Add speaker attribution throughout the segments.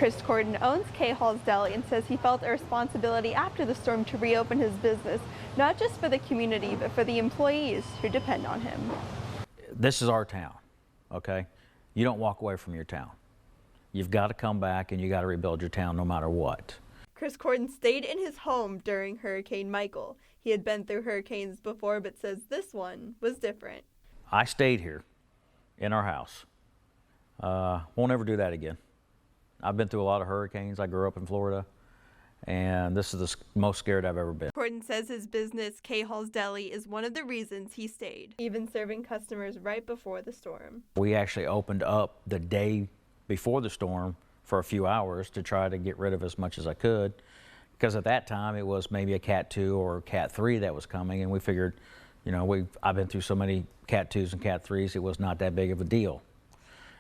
Speaker 1: Christ Cordon owns K Hall's Deli and says he felt a responsibility after the storm to reopen his business, not just for the community, but for the employees who depend on him.
Speaker 2: This is our town, okay? You don't walk away from your town. You've got to come back and you got to rebuild your town no matter what.
Speaker 1: Christ Cordon stayed in his home during Hurricane Michael. He had been through hurricanes before, but says this one was different.
Speaker 2: I stayed here in our house. Won't ever do that again. I've been through a lot of hurricanes. I grew up in Florida, and this is the most scared I've ever been.
Speaker 1: Cordon says his business, K Hall's Deli, is one of the reasons he stayed, even serving customers right before the storm.
Speaker 2: We actually opened up the day before the storm for a few hours to try to get rid of as much as I could, because at that time it was maybe a Cat 2 or Cat 3 that was coming, and we figured, you know, I've been through so many Cat 2s and Cat 3s, it was not that big of a deal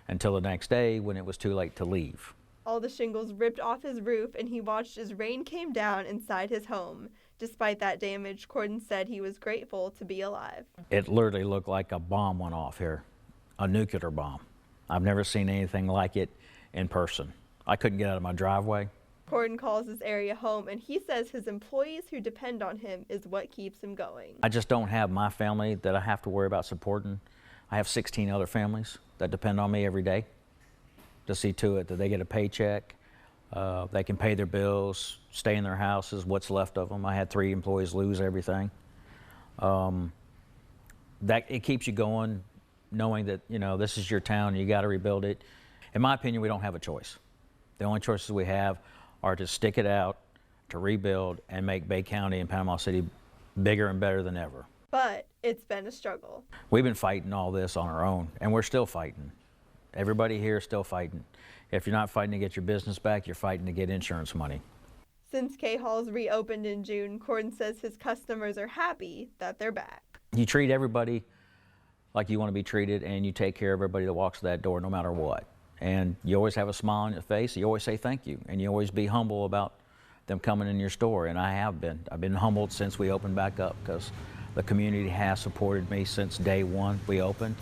Speaker 2: until the next day when it was too late to leave.
Speaker 1: All the shingles ripped off his roof, and he watched as rain came down inside his home. Despite that damage, Cordon said he was grateful to be alive.
Speaker 2: It literally looked like a bomb went off here, a nuclear bomb. I've never seen anything like it in person. I couldn't get out of my driveway.
Speaker 1: Cordon calls this area home, and he says his employees who depend on him is what keeps him going.
Speaker 2: I just don't have my family that I have to worry about supporting. I have 16 other families that depend on me every day to see to it that they get a paycheck, they can pay their bills, stay in their houses, what's left of them. I had 3 employees lose everything. That it keeps you going, knowing that, you know, this is your town, you got to rebuild it. In my opinion, we don't have a choice. The only choices we have are to stick it out, to rebuild, and make Bay County and Panama City bigger and better than ever.
Speaker 1: But it's been a struggle.
Speaker 2: We've been fighting all this on our own, and we're still fighting. Everybody here is still fighting. If you're not fighting to get your business back, you're fighting to get insurance money.
Speaker 1: Since K Hall's reopened in June, Cordon says his customers are happy that they're back.
Speaker 2: You treat everybody like you want to be treated, and you take care of everybody that walks that door no matter what. And you always have a smile on your face, you always say thank you, and you always be humble about them coming in your store, and I have been. I've been humbled since we opened back up, because the community has supported me since day one we opened,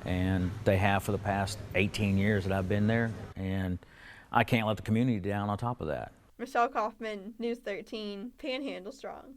Speaker 2: and they have for the past 18 years that I've been there, and I can't let the community down on top of that.
Speaker 1: Michelle Kaufman, News 13, Panhandle Strong.